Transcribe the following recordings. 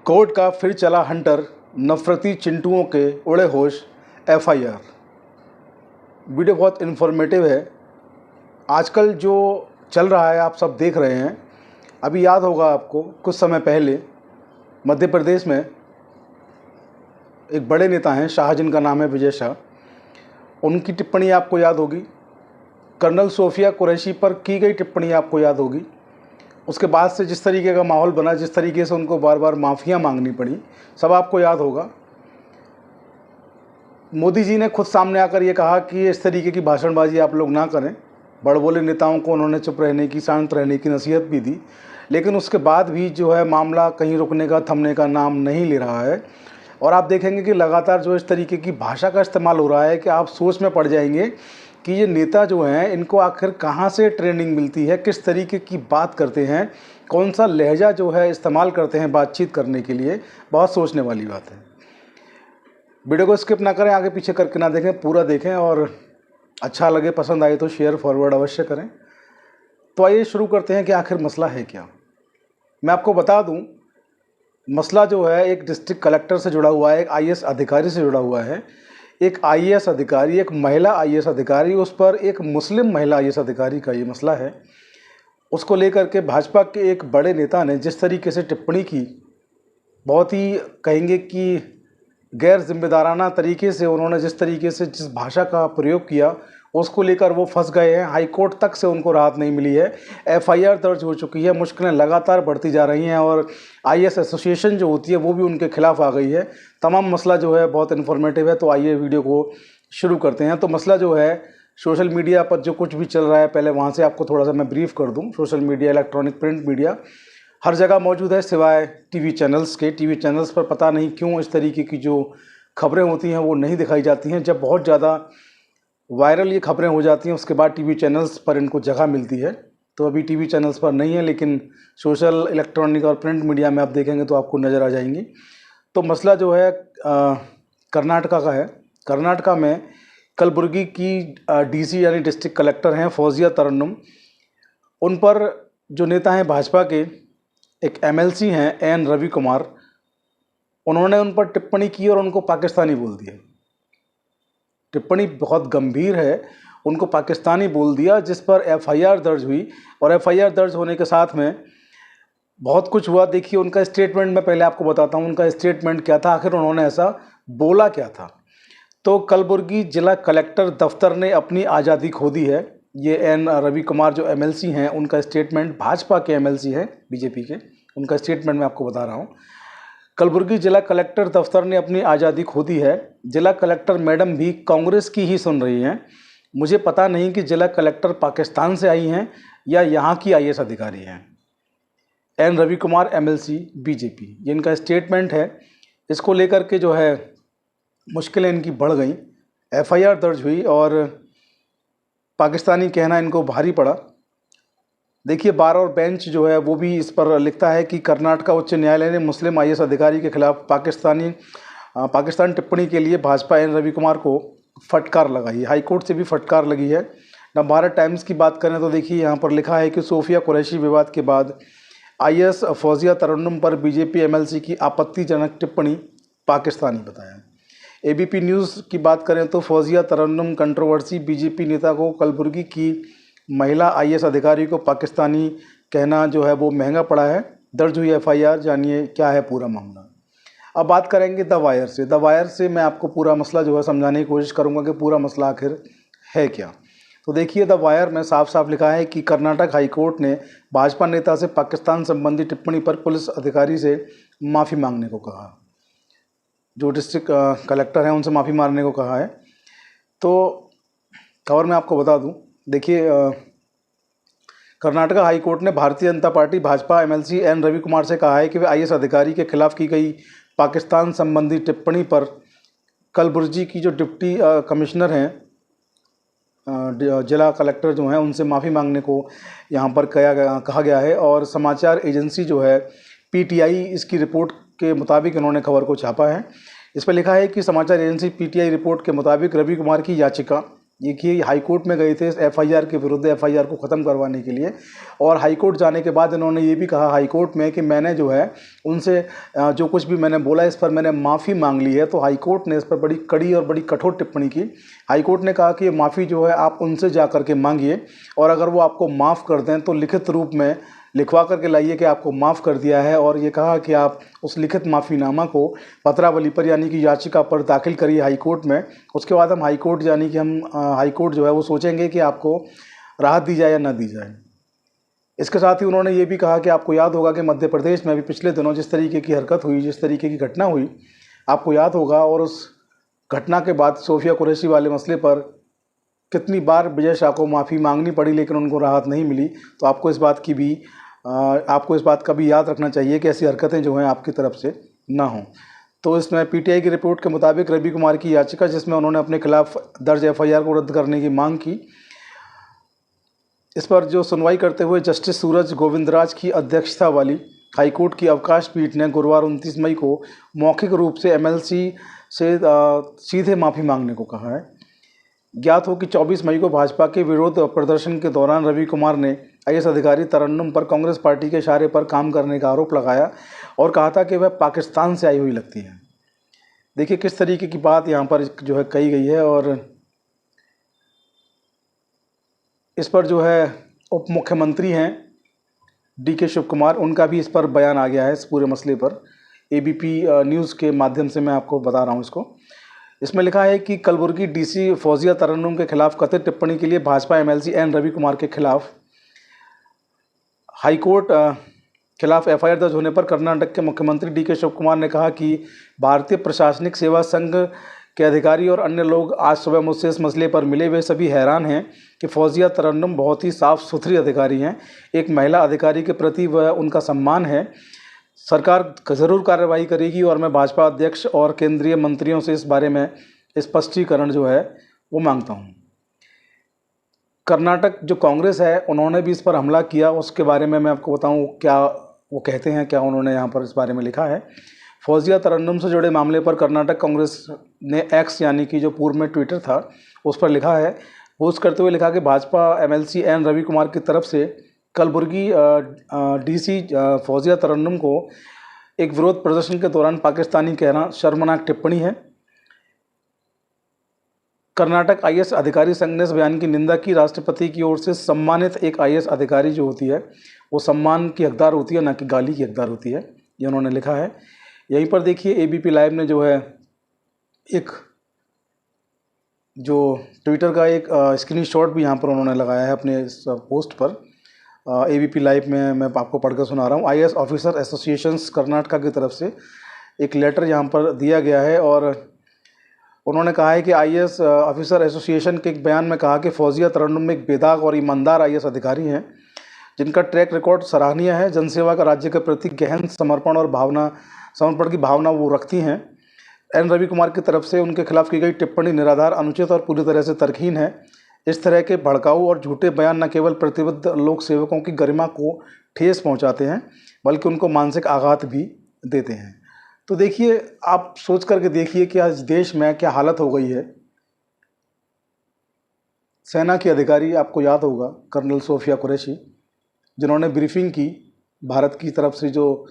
Court का फिर चला हंटर, नफरती चिंटुओं के उड़े होश, एफआईआर। वीडियो बहुत इन्फॉर्मेटिव है। आजकल जो चल रहा है आप सब देख रहे हैं। अभी याद होगा आपको, कुछ समय पहले मध्य प्रदेश में एक बड़े नेता हैं शाह, जिनका नाम है विजय शाह। उनकी टिप्पणी आपको याद होगी। कर्नल सोफिया कुरैशी पर की गई टिप्पणी आपको याद होगी। उसके बाद से जिस तरीके का माहौल बना, जिस तरीके से उनको बार बार माफ़ियाँ मांगनी पड़ी, सब आपको याद होगा। मोदी जी ने खुद सामने आकर ये कहा कि इस तरीके की भाषणबाजी आप लोग ना करें। बड़बोले नेताओं को उन्होंने चुप रहने की, शांत रहने की नसीहत भी दी। लेकिन उसके बाद भी जो है मामला कहीं रुकने का, थमने का नाम नहीं ले रहा है। और आप देखेंगे कि लगातार जो इस तरीके की भाषा का इस्तेमाल हो रहा है कि आप सोच में पड़ जाएंगे कि ये नेता जो हैं, इनको आखिर कहाँ से ट्रेनिंग मिलती है, किस तरीके की बात करते हैं, कौन सा लहजा जो है इस्तेमाल करते हैं बातचीत करने के लिए। बहुत सोचने वाली बात है। वीडियो को स्किप ना करें, आगे पीछे करके ना देखें, पूरा देखें और अच्छा लगे, पसंद आए तो शेयर फॉरवर्ड अवश्य करें। तो आइए शुरू करते हैं कि आखिर मसला है क्या। मैं आपको बता दूं, मसला जो है एक डिस्ट्रिक्ट कलेक्टर से जुड़ा हुआ है, एक आईएएस अधिकारी से जुड़ा हुआ है। एक आईएएस अधिकारी, एक महिला आईएएस अधिकारी, उस पर एक मुस्लिम महिला आईएएस अधिकारी का ये मसला है। उसको लेकर के भाजपा के एक बड़े नेता ने जिस तरीके से टिप्पणी की, बहुत ही कहेंगे कि गैर जिम्मेदाराना तरीके से उन्होंने जिस तरीके से जिस भाषा का प्रयोग किया, उसको लेकर वो फंस गए हैं। हाई कोर्ट तक से उनको राहत नहीं मिली है। एफआईआर दर्ज हो चुकी है। मुश्किलें लगातार बढ़ती जा रही हैं और आईएएस एसोसिएशन जो होती है वो भी उनके खिलाफ आ गई है। तमाम मसला जो है बहुत इन्फॉर्मेटिव है। तो आइए वीडियो को शुरू करते हैं। तो मसला जो है, सोशल मीडिया पर जो कुछ भी चल रहा है, पहले वहाँ से आपको थोड़ा सा मैं ब्रीफ कर दूँ। Social media, electronic print media हर जगह मौजूद है सिवाय टीवी चैनल्स के। टीवी चैनल्स पर पता नहीं क्यों इस तरीके की जो खबरें होती हैं वो नहीं दिखाई जाती हैं। जब बहुत ज़्यादा वायरल ये खबरें हो जाती हैं, उसके बाद टीवी चैनल्स पर इनको जगह मिलती है। तो अभी टीवी चैनल्स पर नहीं है, लेकिन सोशल, इलेक्ट्रॉनिक और प्रिंट मीडिया में आप देखेंगे तो आपको नज़र आ जाएंगी। तो मसला जो है कर्नाटका का है। कर्नाटका में कलबुर्गी की डीसी यानी डिस्ट्रिक्ट कलेक्टर हैं फौजिया तरन्नुम। उन पर जो नेता हैं भाजपा के, एक एमएलसी हैं एन रवि कुमार, उन्होंने उन पर टिप्पणी की और उनको पाकिस्तानी बोल दिया। टिप्पणी बहुत गंभीर है, उनको पाकिस्तानी बोल दिया, जिस पर एफआईआर दर्ज हुई। और एफआईआर दर्ज होने के साथ में बहुत कुछ हुआ। देखिए उनका स्टेटमेंट मैं पहले आपको बताता हूँ। उनका स्टेटमेंट क्या था, आखिर उन्होंने ऐसा बोला क्या था। तो कलबुर्गी जिला कलेक्टर दफ्तर ने अपनी आज़ादी खो दी है। ये एन रवि कुमार जो एमएलसी हैं, उनका स्टेटमेंट, भाजपा के एमएलसी हैं बीजेपी के, उनका स्टेटमेंट मैं आपको बता रहा हूँ। कलबुर्गी जिला कलेक्टर दफ्तर ने अपनी आज़ादी खो दी है। जिला कलेक्टर मैडम भी कांग्रेस की ही सुन रही हैं। मुझे पता नहीं कि जिला कलेक्टर पाकिस्तान से आई हैं या यहाँ की आईएएस अधिकारी हैं। N Ravi Kumar MLC BJP, ये इनका स्टेटमेंट है। इसको लेकर के जो है मुश्किलें इनकी बढ़ गई। एफआईआर दर्ज हुई और पाकिस्तानी कहना इनको भारी पड़ा। देखिए बार और बेंच जो है वो भी इस पर लिखता है कि कर्नाटका उच्च न्यायालय ने मुस्लिम आईएएस अधिकारी के खिलाफ पाकिस्तान टिप्पणी के लिए भाजपा एन रवि कुमार को फटकार लगाई। हाईकोर्ट से भी फटकार लगी है। नवभारत टाइम्स की बात करें तो देखिए यहाँ पर लिखा है कि सोफिया कुरैशी विवाद के बाद आईएएस फौजिया तरन्नुम पर बीजेपी एमएलसी की आपत्तिजनक टिप्पणी पाकिस्तानी बताया। एबीपी न्यूज़ की बात करें तो फौजिया तरन्नुम कंट्रोवर्सी, बीजेपी नेता को कलबुर्गी की महिला आईएएस अधिकारी को पाकिस्तानी कहना जो है वो महंगा पड़ा है। दर्ज हुई एफआईआर, जानिए क्या है पूरा मामला। अब बात करेंगे द वायर से। द वायर से मैं आपको पूरा मसला जो है समझाने की कोशिश करूंगा कि पूरा मसला आखिर है क्या। तो देखिए द वायर में साफ साफ लिखा है कि कर्नाटक हाईकोर्ट ने भाजपा नेता से पाकिस्तान संबंधी टिप्पणी पर पुलिस अधिकारी से माफ़ी मांगने को कहा। जो डिस्ट्रिक्ट कलेक्टर हैं उनसे माफ़ी मांगने को कहा है। तो खबर मैं आपको बता दूं, देखिए कर्नाटका हाईकोर्ट ने भारतीय जनता पार्टी भाजपा एमएलसी एन रवि कुमार से कहा है कि वे आईएएस अधिकारी के खिलाफ की गई पाकिस्तान संबंधी टिप्पणी पर कलबुर्गी की जो डिप्टी कमिश्नर हैं, जिला कलेक्टर जो हैं, उनसे माफ़ी मांगने को यहाँ पर कहा गया है। और समाचार एजेंसी जो है पीटीआई, इसकी रिपोर्ट के मुताबिक इन्होंने खबर को छापा है। इस पर लिखा है कि समाचार एजेंसी पीटीआई रिपोर्ट के मुताबिक रवि कुमार की याचिका ये कि हाई कोर्ट में गए थे एफआईआर के विरुद्ध, एफआईआर को ख़त्म करवाने के लिए। और हाई कोर्ट जाने के बाद इन्होंने ये भी कहा हाई कोर्ट में कि मैंने जो है उनसे जो कुछ भी मैंने बोला इस पर मैंने माफ़ी मांग ली है। तो हाई कोर्ट ने इस पर बड़ी कड़ी और बड़ी कठोर टिप्पणी की। हाई कोर्ट ने कहा कि ये माफ़ी जो है आप उनसे जा कर के मांगिए, और अगर वो आपको माफ़ कर दें तो लिखित रूप में लिखवा करके लाइए कि आपको माफ़ कर दिया है। और ये कहा कि आप उस लिखित माफ़ीनामा को पत्रावली पर यानी कि याचिका पर दाखिल करिए हाई कोर्ट में। उसके बाद हम हाई कोर्ट यानी कि हम हाई कोर्ट जो है वो सोचेंगे कि आपको राहत दी जाए या ना दी जाए। इसके साथ ही उन्होंने ये भी कहा कि आपको याद होगा कि मध्य प्रदेश में अभी पिछले दिनों जिस तरीके की हरकत हुई, जिस तरीके की घटना हुई, आपको याद होगा। और उस घटना के बाद सोफिया कुरैशी वाले मसले पर कितनी बार विजय शाह को माफ़ी मांगनी पड़ी, लेकिन उनको राहत नहीं मिली। तो आपको इस बात का भी याद रखना चाहिए कि ऐसी हरकतें जो हैं आपकी तरफ से ना हों। तो इसमें पीटीआई की रिपोर्ट के मुताबिक रवि कुमार की याचिका, जिसमें उन्होंने अपने खिलाफ दर्ज एफआईआर को रद्द करने की मांग की, इस पर जो सुनवाई करते हुए जस्टिस सूरज गोविंदराज की अध्यक्षता वाली हाईकोर्ट की अवकाश पीठ ने गुरुवार 29 मई को मौखिक रूप से एमएलसी से सीधे माफ़ी मांगने को कहा है। ज्ञात हो कि 24 मई को भाजपा के विरोध प्रदर्शन के दौरान रवि कुमार ने आईएएस अधिकारी तरन्नुम पर कांग्रेस पार्टी के इशारे पर काम करने का आरोप लगाया और कहा था कि वह पाकिस्तान से आई हुई लगती है। देखिए किस तरीके की बात यहाँ पर जो है कही गई है। और इस पर जो है उप मुख्यमंत्री हैं डीके शिव कुमार, उनका भी इस पर बयान आ गया है इस पूरे मसले पर। एबीपी न्यूज़ के माध्यम से मैं आपको बता रहा हूँ इसको। इसमें लिखा है कि कलबुर्गी डीसी फौजिया तरन्नुम के खिलाफ कथित टिप्पणी के लिए भाजपा एमएलसी एन रवि कुमार के खिलाफ हाईकोर्ट खिलाफ एफआईआर दर्ज होने पर कर्नाटक के मुख्यमंत्री डीके शिव कुमार ने कहा कि भारतीय प्रशासनिक सेवा संघ के अधिकारी और अन्य लोग आज सुबह मुझसे इस मसले पर मिले। वे सभी हैरान हैं कि फौजिया तरन्नुम बहुत ही साफ़ सुथरी अधिकारी हैं। एक महिला अधिकारी के प्रति वह उनका सम्मान है। सरकार ज़रूर कार्रवाई करेगी और मैं भाजपा अध्यक्ष और केंद्रीय मंत्रियों से इस बारे में स्पष्टीकरण जो है वो मांगता हूँ। कर्नाटक जो कांग्रेस है उन्होंने भी इस पर हमला किया, उसके बारे में मैं आपको बताऊँ क्या वो कहते हैं, क्या उन्होंने यहाँ पर इस बारे में लिखा है। फौजिया तरन्नुम से जुड़े मामले पर कर्नाटक कांग्रेस ने एक्स यानी कि जो पूर्व में ट्विटर था उस पर लिखा है, पोस्ट करते हुए लिखा कि भाजपा एमएलसी एन रवि कुमार की तरफ से कलबुर्गी डीसी फौजिया तरन्नुम को एक विरोध प्रदर्शन के दौरान पाकिस्तानी कहना शर्मनाक टिप्पणी है। कर्नाटक आईएएस अधिकारी संघ ने इस बयान की निंदा की। राष्ट्रपति की ओर से सम्मानित एक आईएएस अधिकारी जो होती है वो सम्मान की हकदार होती है, ना कि गाली की हकदार होती है, ये उन्होंने लिखा है। यहीं पर देखिए एबीपी लाइव ने जो है एक जो ट्विटर का एक स्क्रीनशॉट भी यहाँ पर उन्होंने लगाया है अपने इस पोस्ट पर। एबीपी लाइव में मैं आपको पढ़कर सुना रहा हूँ। आईएएस ऑफिसर एसोसिएशंस कर्नाटका की तरफ से एक लेटर यहाँ पर दिया गया है और उन्होंने कहा है कि आईएएस ऑफिसर एसोसिएशन के एक बयान में कहा कि फौजिया तरन्नुम एक बेदाग और ईमानदार आईएएस अधिकारी हैं जिनका ट्रैक रिकॉर्ड सराहनीय है। जनसेवा का राज्य के प्रति गहन समर्पण की भावना वो रखती हैं। एन रवि कुमार की तरफ से उनके खिलाफ की गई टिप्पणी निराधार, अनुचित और पूरी तरह से तर्कहीन है। इस तरह के भड़काऊ और झूठे बयान न केवल प्रतिबद्ध लोक सेवकों की गरिमा को ठेस पहुंचाते हैं बल्कि उनको मानसिक आघात भी देते हैं। तो देखिए आप सोच करके देखिए कि आज देश में क्या हालत हो गई है। सेना की अधिकारी, आपको याद होगा कर्नल सोफिया कुरैशी, जिन्होंने ब्रीफिंग की भारत की तरफ से जो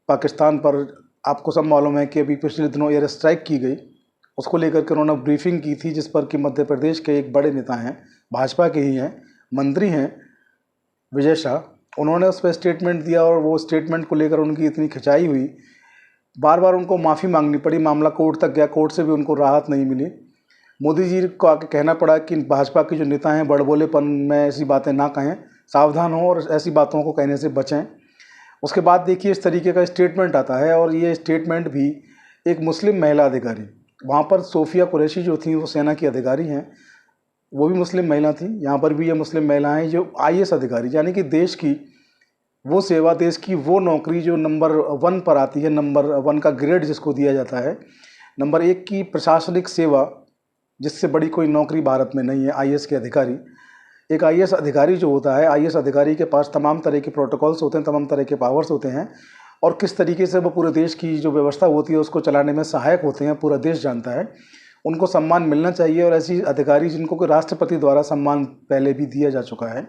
पाकिस्तान पर, आपको सब मालूम है कि अभी पिछले दिनों एयर स्ट्राइक की गई, उसको लेकर के उन्होंने ब्रीफिंग की थी जिस पर कि मध्य प्रदेश के एक बड़े नेता हैं, भाजपा के ही हैं, मंत्री हैं, विजय शाह, उन्होंने उस पर स्टेटमेंट दिया और वो स्टेटमेंट को लेकर उनकी इतनी खिंचाई हुई, बार बार उनको माफ़ी मांगनी पड़ी, मामला कोर्ट तक गया, कोर्ट से भी उनको राहत नहीं मिली। मोदी जी को आके कहना पड़ा कि भाजपा के जो नेता हैं बड़बोलेपन में ऐसी बातें ना कहें, सावधान हों और ऐसी बातों को कहने से बचें। उसके बाद देखिए इस तरीके का स्टेटमेंट आता है और ये स्टेटमेंट भी एक मुस्लिम महिला अधिकारी, वहाँ पर सोफिया कुरैशी जो थी वो सेना की अधिकारी हैं, वो भी मुस्लिम महिला थी, यहाँ पर भी ये मुस्लिम महिलाएं जो आईएएस अधिकारी, यानी कि देश की वो सेवा, देश की वो नौकरी जो नंबर 1 पर आती है, नंबर 1 का ग्रेड जिसको दिया जाता है, नंबर 1 की प्रशासनिक सेवा, जिससे बड़ी कोई नौकरी भारत में नहीं है, आईएएस के अधिकारी। एक आईएएस अधिकारी जो होता है, आईएएस अधिकारी के पास तमाम तरह के प्रोटोकॉल्स होते हैं, तमाम तरह के पावर्स होते हैं और किस तरीके से वो पूरे देश की जो व्यवस्था होती है उसको चलाने में सहायक होते हैं, पूरा देश जानता है। उनको सम्मान मिलना चाहिए। और ऐसी अधिकारी जिनको कि राष्ट्रपति द्वारा सम्मान पहले भी दिया जा चुका है,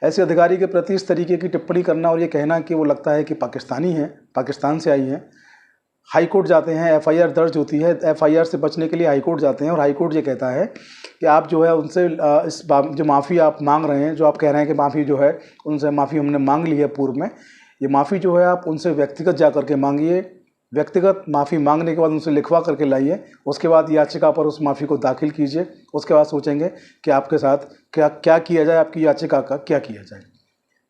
ऐसे अधिकारी के प्रति इस तरीके की टिप्पणी करना और ये कहना कि वो लगता है कि पाकिस्तानी है, पाकिस्तान से आई है, हाई कोर्ट जाते हैं, एफआईआर दर्ज होती है, एफआईआर से बचने के लिए हाई कोर्ट जाते हैं और हाई कोर्ट ये कहता है कि आप जो है उनसे जो माफ़ी आप मांग रहे हैं, जो आप कह रहे हैं कि माफ़ी जो है उनसे माफ़ी हमने मांग ली है पूर्व में, ये माफ़ी जो है आप उनसे व्यक्तिगत जा करके मांगिए, व्यक्तिगत माफ़ी मांगने के बाद उनसे लिखवा करके लाइए, उसके बाद याचिका पर उस माफ़ी को दाखिल कीजिए, उसके बाद सोचेंगे कि आपके साथ क्या किया जाए, आपकी याचिका का क्या किया जाए।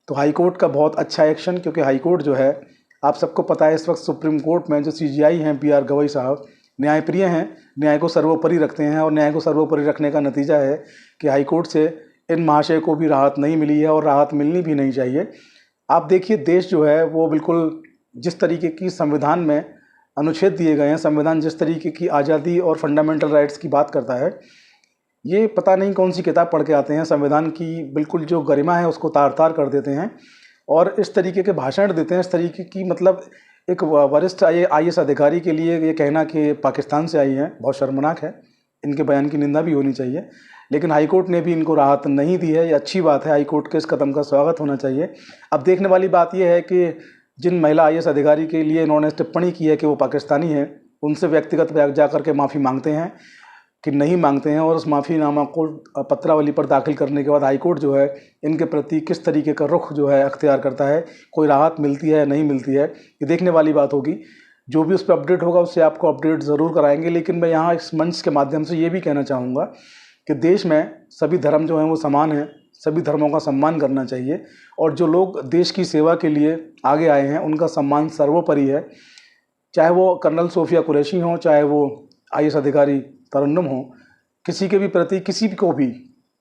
तो हाई कोर्ट का बहुत अच्छा एक्शन, क्योंकि हाई कोर्ट जो है आप सबको पता है इस वक्त सुप्रीम कोर्ट में जो सीजीआई हैं PR गवई साहब न्यायप्रिय हैं, न्याय को सर्वोपरि रखते हैं और न्याय को सर्वोपरि रखने का नतीजा है कि हाई कोर्ट से इन महाशय को भी राहत नहीं मिली है और राहत मिलनी भी नहीं चाहिए। आप देखिए देश जो है वो बिल्कुल जिस तरीके की संविधान में अनुच्छेद दिए गए हैं, संविधान जिस तरीके की आज़ादी और फंडामेंटल राइट्स की बात करता है, ये पता नहीं कौन सी किताब पढ़ के आते हैं, संविधान की बिल्कुल जो गरिमा है उसको तार तार कर देते हैं और इस तरीके के भाषण देते हैं, इस तरीके की मतलब एक वरिष्ठ IAS अधिकारी के लिए ये कहना कि पाकिस्तान से आई हैं बहुत शर्मनाक है। इनके बयान की निंदा भी होनी चाहिए, लेकिन हाईकोर्ट ने भी इनको राहत नहीं दी है। ये अच्छी बात है, हाईकोर्ट के इस कदम का स्वागत होना चाहिए। अब देखने वाली बात यह है कि जिन महिला IAS अधिकारी के लिए इन्होंने टिप्पणी की है कि वो पाकिस्तानी हैं, उनसे व्यक्तिगत जा कर के माफ़ी मांगते हैं कि नहीं मांगते हैं, और उस माफ़ीनामा को पत्रावली पर दाखिल करने के बाद हाईकोर्ट जो है इनके प्रति किस तरीके का रुख जो है अख्तियार करता है, कोई राहत मिलती है या नहीं मिलती है, ये देखने वाली बात होगी। जो भी उस पर अपडेट होगा उससे आपको अपडेट ज़रूर कराएंगे। लेकिन मैं यहाँ इस मंच के माध्यम से ये भी कहना चाहूँगा कि देश में सभी धर्म जो हैं वो समान हैं, सभी धर्मों का सम्मान करना चाहिए और जो लोग देश की सेवा के लिए आगे आए हैं उनका सम्मान सर्वोपरि है। चाहे वो कर्नल सोफिया कुरैशी हों, चाहे वो IAS अधिकारी तरन्नुम हो, किसी के भी प्रति किसी को भी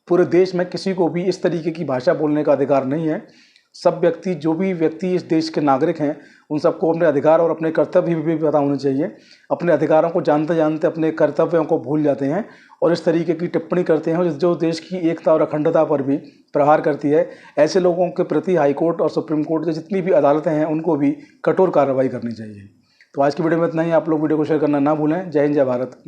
पूरे देश में किसी को भी इस तरीके की भाषा बोलने का अधिकार नहीं है। सब व्यक्ति, जो भी व्यक्ति इस देश के नागरिक हैं, उन सबको अपने अधिकार और अपने कर्तव्य भी पता होने चाहिए। अपने अधिकारों को जानते जानते अपने कर्तव्यों को भूल जाते हैं और इस तरीके की टिप्पणी करते हैं जो देश की एकता और अखंडता पर भी प्रहार करती है। ऐसे लोगों के प्रति हाईकोर्ट और सुप्रीम कोर्ट की जितनी भी अदालतें हैं उनको भी कठोर कार्रवाई करनी चाहिए। तो आज की वीडियो में इतना ही। आप लोग वीडियो को शेयर करना ना भूलें। जय हिंद, जय भारत।